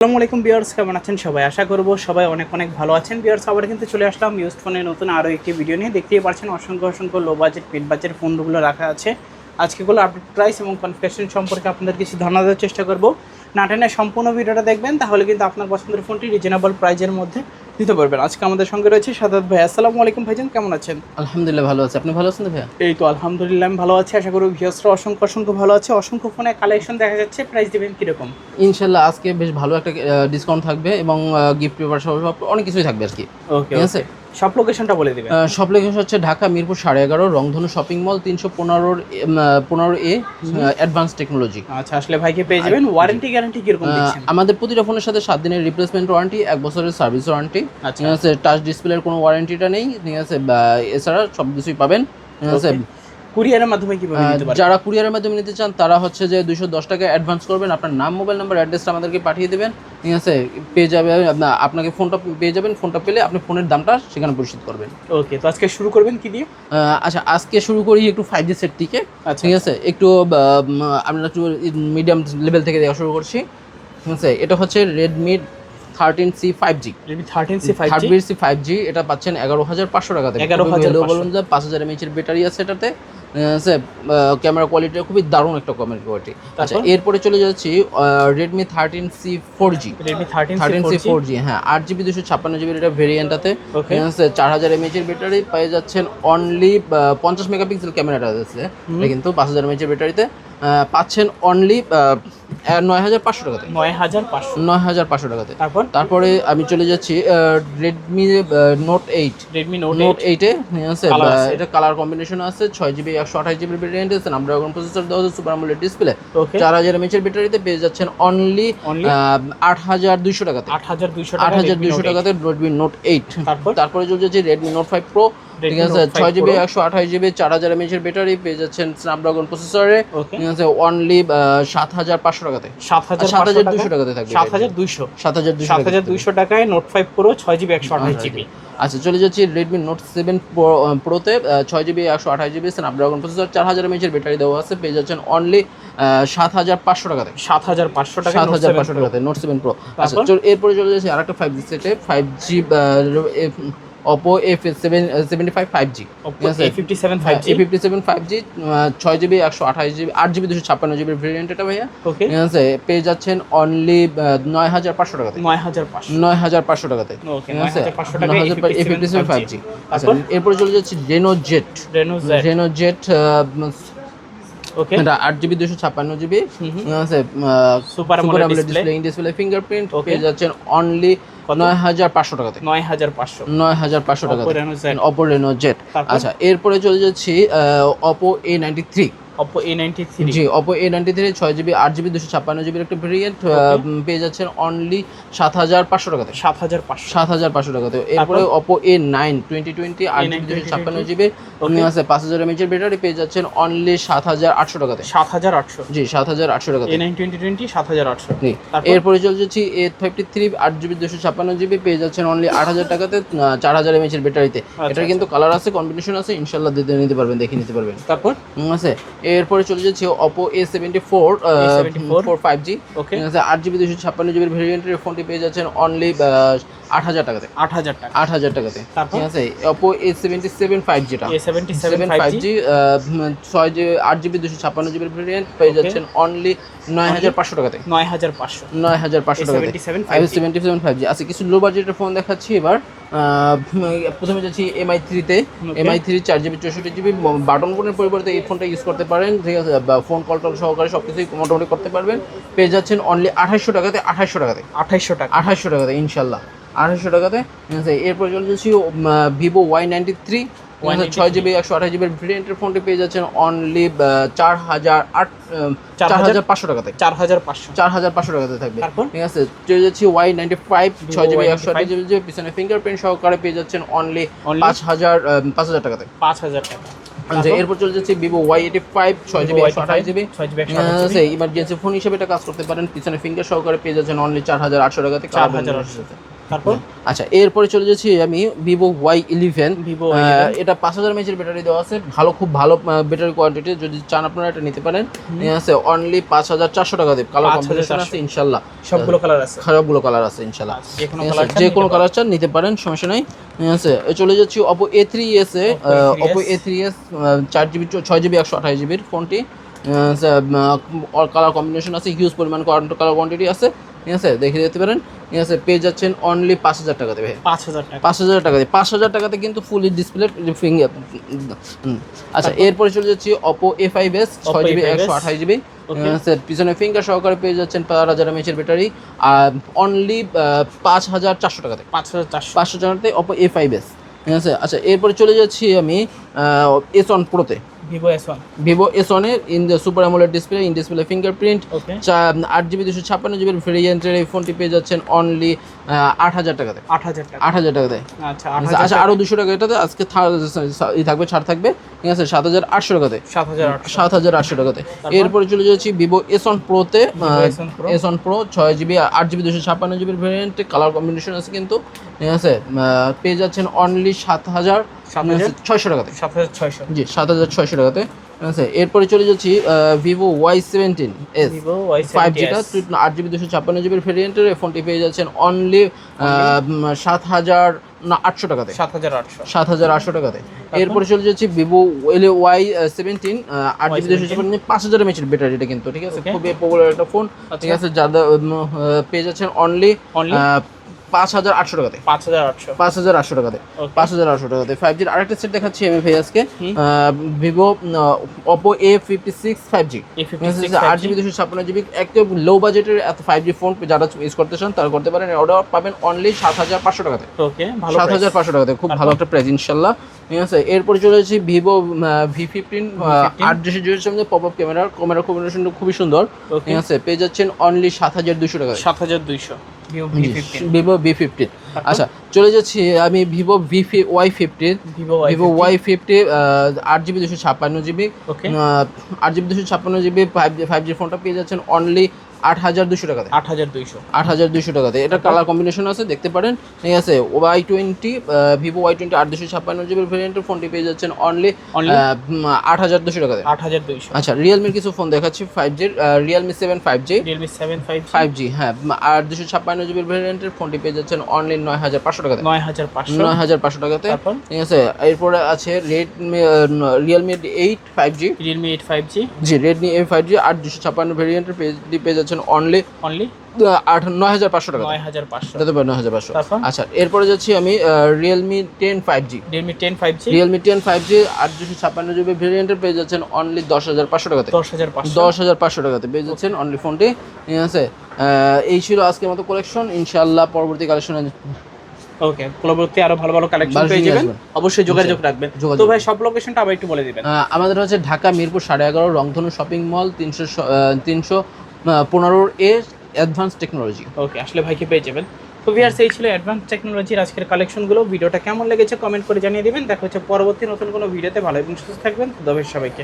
আসসালামু আলাইকুম ভিউয়ার্স, কেমন আছেন সবাই? আশা করব সবাই অনেক অনেক ভালো আছেন। ভিউয়ার্স, আবার কিন্তু চলে আসলাম ইউজড ফোনের নতুন আরও একটি ভিডিও নিয়ে। দেখতেই পাচ্ছেন অসংখ্য লো বাজেট মিড বাজেট ফোনগুলো রাখা আছে। আজকেগুলো আপডেট প্রাইস এবং কনফিগারেশন সম্পর্কে আপনাদের কিছু ধারণা দেওয়ার চেষ্টা করব। না টেনে সম্পূর্ণ ভিডিওটা দেখবেন, তাহলে কিন্তু আপনার পছন্দের ফোনটি রিজনেবল প্রাইজের মধ্যে দিতে পারবেন। আজকে আমাদের সঙ্গে রয়েছে সাদাত ভাই। আসসালামু আলাইকুম ভাইজান, কেমন আছেন? আলহামদুলিল্লাহ ভালো আছে। আপনি ভালো আছেন ভাইয়া? এই তো আলহামদুলিল্লাহ আমি ভালো আছি। আশা করি ভিউয়ার্সরা অসংখ্য ভালো আছে। অসংখ্য ফোনের কালেকশন দেখা যাচ্ছে, প্রাইস দিবেন কীরকম? ইনশাল্লাহ আজকে বেশ ভালো একটা ডিসকাউন্ট থাকবে এবং গিফট পেপার সব অনেক কিছুই থাকবে আর কি। ওকে, ঠিক আছে। সব লোকেশনটা বলে দিবেন। সব লোকেশন হচ্ছে ঢাকা মিরপুর 11.5 রংধনু shopping mall 315A advance technology. আচ্ছা, আসলে ভাইকে পেয়ে যাবেন। ওয়ারেন্টি গ্যারান্টি কিরকম দিচ্ছেন? আমাদের প্রতিটা ফোনের সাথে 7 দিনের রিপ্লেসমেন্ট ওয়ারেন্টি, 1 বছরের সার্ভিস ওয়ারেন্টি। আচ্ছা, ঠিক আছে। টাচ ডিসপ্লের কোনো ওয়ারেন্টিটা নেই। ঠিক আছে। এছাড়া সব কিছুই পাবেন। ঠিক আছে। কুরিয়ারের মাধ্যমে কিভাবে নিতে পারবেন? যারা কুরিয়ারের মাধ্যমে নিতে চান তারা হচ্ছে যে 210 টাকা অ্যাডভান্স করবেন, আপনার নাম, মোবাইল নাম্বার, অ্যাড্রেসটা আমাদেরকে পাঠিয়ে দেবেন। ঠিক আছে। পেয়ে যাবে আপনাকে ফোনটা পেয়ে যাবেন। ফোনটা পেলে আপনি ফোনের দামটা সেখানে পরিশোধ করবেন। ওকে, তো আজকে শুরু করবেন কি দিয়ে? আচ্ছা, আজকে শুরু করি একটু 5G সেট থেকে। আচ্ছা, ঠিক আছে। একটু আমরা একটু মিডিয়াম লেভেল থেকে দেওয়া শুরু করছি। ঠিক আছে। এটা হচ্ছে Redmi 13C 5G। Redmi 13C 5G 13C 5G এটা পাচ্ছেন 11,500 টাকাতে। 11,500 বলুন যে 5000 mAh এর ব্যাটারি আছে এটাতে। আছে ক্যামেরা কোয়ালিটি খুবই দারুণ একটা ক্যামেরা কোয়ালিটি। আচ্ছা, এরপরে চলে যাচ্ছি Redmi 13C 4G। Redmi 13C 4G, হ্যাঁ, 8GB 256GB এটা ভেরিয়েন্টটাতে। আছে 4000 mAh এর ব্যাটারি পেয়ে যাচ্ছেন অনলি 50 মেগাপিক্সেল ক্যামেরাটা আছে। এটা কিন্তু 5000 mAh এর ব্যাটারিতে পাচ্ছেন অনলি 9,500 টাকাতে। 9,500 টাকাতে। তারপরে আমি চলে যাচ্ছি রেডমি নোট 8। রেডমি নোট 8 আছে এটা কালার কম্বিনেশন আছে 6GB 128GB ভেরিয়েন্ট আছে, স্ন্যাপড্রাগন প্রসেসর দেওয়া আছে, সুপার অ্যামোলেড ডিসপ্লে। 4000 mAh এর ব্যাটারিতে পেয়ে যাচ্ছেন অনলি 8,200 টাকাতে। 8,200 টাকাতে রেডমি নোট 8। তারপরে চলে যাচ্ছে রেডমি নোট 5 প্রো। ঠিক আছে। 6GB 128GB 4000 mAh এর ব্যাটারি পেয়ে যাচ্ছেন স্ন্যাপড্রাগন প্রসেসরে। ঠিক আছে। অনলি 7,500 টাকাতে। 7,200 টাকাতে থাকবে। 7,200 টাকায় নোট 5 প্রো 6GB 128GB। আচ্ছা, চলে যাচ্ছি Redmi note 7 প্রোতে 6GB 128GB Snapdragon processor, 4000 mAh এর ব্যাটারি দেওয়া আছে, পেয়ে যাচ্ছেন অনলি 7,500 টাকাতে। 7,500 টাকাতে নোট 7 প্রো। আচ্ছা, এরপরে চলে যাচ্ছি আরেকটা 5G সেটে 5G Oppo A75 5G। A57 5G 6GB 128GB 8GB 256GB variant এটা ভাইয়া। ঠিক আছে। পেয়ে যাচ্ছেন অনলি 9,500 টাকাতে। 9,500 টাকাতে। ঠিক আছে। A57 5G। আচ্ছা, এরপরে চলে যাচ্ছি রেনো জেট। ওকে, এটা 8GB 256GB আছে, super AMOLED display, in display fingerprint. পেয়ে যাচ্ছেন অনলি 9,500 টাকাতে। 9,500 টাকাতে Oppo Reno Z। আচ্ছা, এরপরে চলে যাচ্ছি Oppo A93। জি, Oppo A93 6GB 8GB 256GB একটা ভেরিয়েন্ট পেয়ে যাচ্ছেন অনলি 7,500 টাকাতে। 7,500 টাকাতে। এরপরে Oppo A9 2020 8GB 256GB আছে, 5000 mAh এর ব্যাটারি পেয়ে যাচ্ছেন অনলি 7,800 টাকাতে। 7,800 জি, 7,800 টাকাতে। A9 2020 7,800। জি। এরপরে চলে যাচ্ছি A53 8GB 256GB পেয়ে যাচ্ছেন অনলি 8,000 টাকাতে 4000 mAh এর ব্যাটারিতে। এটার কিন্তু কালার আছে, কম্বিনেশন আছে, ইনশাআল্লাহ নিতে পারবেন, দেখে নিতে পারবেন। তারপর আছে এরপরে চলে যাচ্ছে Oppo A74 5G। ওকে। 8GB 256GB ভেরিয়েন্টের ফোনটি পেয়ে যাচ্ছেন অনলি 8,000 টাকাতে। 8,000 টাকাতে। ঠিক আছে। Oppo A77 5G টা A77 5G 8GB 256GB variant পেয়ে যাচ্ছেন অনলি 9,500 টাকাতে। 9,500 টাকাতে A77 5G। আচ্ছা, কিছু লো বাজেটের ফোন দেখাচ্ছি এবার। প্রথমে যাচ্ছি MI3 তে। MI3 4GB 64GB বাটন ফোনের পরিবর্তে এই ফোনটা ইউজ করতে পারেন। ঠিক আছে। ফোন কল সহকারে সব কিছুই মোটামুটি করতে পারবেন। পেয়ে যাচ্ছেন অনলি 2,800 টাকাতে। 2,800 টাকাতে ইনশাল্লাহ 2,800 টাকাতে। ঠিক আছে। এরপর চলে যাচ্ছি Vivo Y93 6GB 128GB ভেরিয়েন্টের ফোনটি পেয়ে যাচ্ছেন অনলি 4,500 টাকাতে। 4,500 টাকাতে থাকবে। ঠিক আছে। চলে যাচ্ছি Y95 6GB 128GB পিছনে ফিঙ্গারপ্রিন্ট সহকারে পেয়ে যাচ্ছেন অনলি 5,000 টাকাতে। 5,000 টাকা। আচ্ছা, এরপর চলে যাচ্ছে Vivo Y85 6GB 128GB emergency phone হিসেবে এটা কাজ করতে পারেন, পিছনে ফিঙ্গার সহকারে পেয়ে যাচ্ছেন অনলি 4,800 টাকাতে। 4,800 তারপর আচ্ছা এরপরে চলে যাচ্ছি আমি ভিভো Y11 এটা 5000 mAh ব্যাটারি দেওয়া আছে, খুব ভালো ব্যাটারি কোয়ালিটি, যদি চান আপনারা এটা নিতে পারেন। ঠিক আছে, অনলি 5400 টাকা দেব। কালার কম্বিনেশন আছে ইনশাআল্লাহ, সবগুলো কালার আছে ইনশাআল্লাহ। যে কোনো কালার চান নিতে পারেন, সমস্যা নাই। ঠিক আছে, চলে যাচ্ছি Oppo A3s এ। Oppo A3s 4GB 6GB 128GB এর ফোনটি। কালার কম্বিনেশন আছে, হিউজ পরিমাণ কালার কোয়ান্টিটি আছে। ঠিক আছে, দেখে যেতে পারেন। ঠিক আছে, পেয়ে যাচ্ছেন অনলি 5000 টাকা দেবে। 5000 টাকা দিয়ে 5000 টাকাতে কিন্তু ফুলি ডিসপ্লে ফিঙ্গার। আচ্ছা এরপরে চলে যাচ্ছি Oppo A5s 6GB 128GB। পিছনে ফিঙ্গার সহকারে পেয়ে যাচ্ছেন 4000 mAh ব্যাটারি, আর অনলি 5400 টাকাতে। 5400 টাকাতে Oppo A5s। ঠিক আছে, আচ্ছা এরপরে চলে যাচ্ছি আমি S1 Pro-তে। ভিভো S1 এর in the super AMOLED display, in display fingerprint, 8GB 256GB ভেরিয়েন্টের এই ফোনটি পেয়ে যাচ্ছেন অনলি 8000 টাকাতে। 8000 টাকাতে। আচ্ছা আরো 200 টাকা এটাতে আজকে থাকবে, ছাড় থাকবে। ঠিক আছে, 7800 টাকাতে। 7800 টাকাতে। এরপরে চলে যাচ্ছি ভিভো S1 Pro-তে। S1 Pro 6GB 8GB 256GB ভেরিয়েন্টে, কালার কম্বিনেশন আছে কিন্তু। ঠিক আছে, পেয়ে যাচ্ছেন অনলি 7600 টাকাতে। 7600, জি 7600 টাকাতে। ঠিক আছে, এরপরে চলে যাচ্ছি ভিভো Y17s 5G টা 8GB 256GB ভেরিয়েন্টের ফোনটি পেয়ে যাচ্ছেন অনলি 7800 টাকাতে। 7800 টাকাতে। এরপরে চলে যাচ্ছি Vivo Y17 8GB 256GB 5000 mAh battery, এটা কিন্তু ঠিক আছে খুবই পপুলার একটা ফোন। ঠিক আছে, যাদের পেয়ে যাচ্ছেন অনলি 5800 টাকাতে। 5800 টাকাতে। 5800 টাকাতে 5G এর আরেকটা সেট দেখাচ্ছি আমি ভাই আজকে। Vivo Oppo A56 5G 8GB 256GB, একদম লো বাজেটের এত 5G ফোন যারা ইউজ করতে চান তারা করতে পারেন। অর্ডার পাবেন অনলি 7500 টাকাতে। ওকে, ভালো 7500 টাকাতে, খুব ভালো একটা প্রাইস ইনশাআল্লাহ। ঠিক আছে, এরপরে চলে যাচ্ছি ভিভো V15 8GB সামনে পপ আপ ক্যামেরা কম্বিনেশন খুবই সুন্দর। ঠিক আছে, পেয়ে যাচ্ছেন অনলি 7200 টাকা। 7200 ভিভো V15। আচ্ছা চলে যাচ্ছি আমি Vivo Y50 8GB 256GB 8GB 256GB 5G ফোনটা পেয়ে যাচ্ছেন অনলি 8200 টাকাতে। 8200 টাকাতে। এটা কালার কম্বিনেশন আছে, দেখতে পারেন। ঠিক আছে, Y20 ভিভো Y20 856GB ভেরিয়েন্টের ফোনটি পেয়ে যাচ্ছেন অনলি 8200 টাকাতে। 8200। আচ্ছা রিয়েলমির কিছু ফোন দেখাচ্ছি 5G রিয়েলমি 7 5G হ্যাঁ 8256GB ভেরিয়েন্টের ফোনটি পেয়ে যাচ্ছেন অনলি 9500 টাকাতে। 9500 টাকাতে। ঠিক আছে, এরপরে আছে রিয়েলমি 8 5G জি রেডমি 8 5G 8256 ভেরিয়েন্টের পেয়ে যাচ্ছেন অনলি 9500 টাকা। 9500। আচ্ছা এরপরে যাচ্ছি আমি রিয়েলমি 10 5G 8256GB ভেরিয়েন্টের পেয়ে যাচ্ছেন অনলি 10500 টাকাতে। 10500 টাকাতে পেয়ে যাচ্ছেন অনলি ফোনটি। ঠিক আছে, এই ছিল আজকের মতো কালেকশন। ইনশাআল্লাহ পরবর্তী কালেকশনে ওকে, পরবর্তী আরো ভালো ভালো কালেকশন পেয়ে যাবেন, অবশ্যই যোগাযোগ রাখবেন। তো ভাই সব লোকেশনটা আবার একটু বলে দিবেন। আমাদের হচ্ছে ঢাকা মিরপুর 11.5 রংধনু শপিং মল 315 অ্যাডভান্স টেকনোলজি। ওকে, আসলে ভাইকে পেয়ে যাবেন। তো ভিউয়ার্স, এই ছিল অ্যাডভান্স টেকনোলজির আজকের কালেকশনগুলো। ভিডিওটা কেমন লেগেছে কমেন্ট করে জানিয়ে দিবেন। দেখা হচ্ছে পরবর্তী নতুন কোনো ভিডিওতে। ভালো এবং সুস্থ থাকবেন। ধন্যবাদ সবাইকে।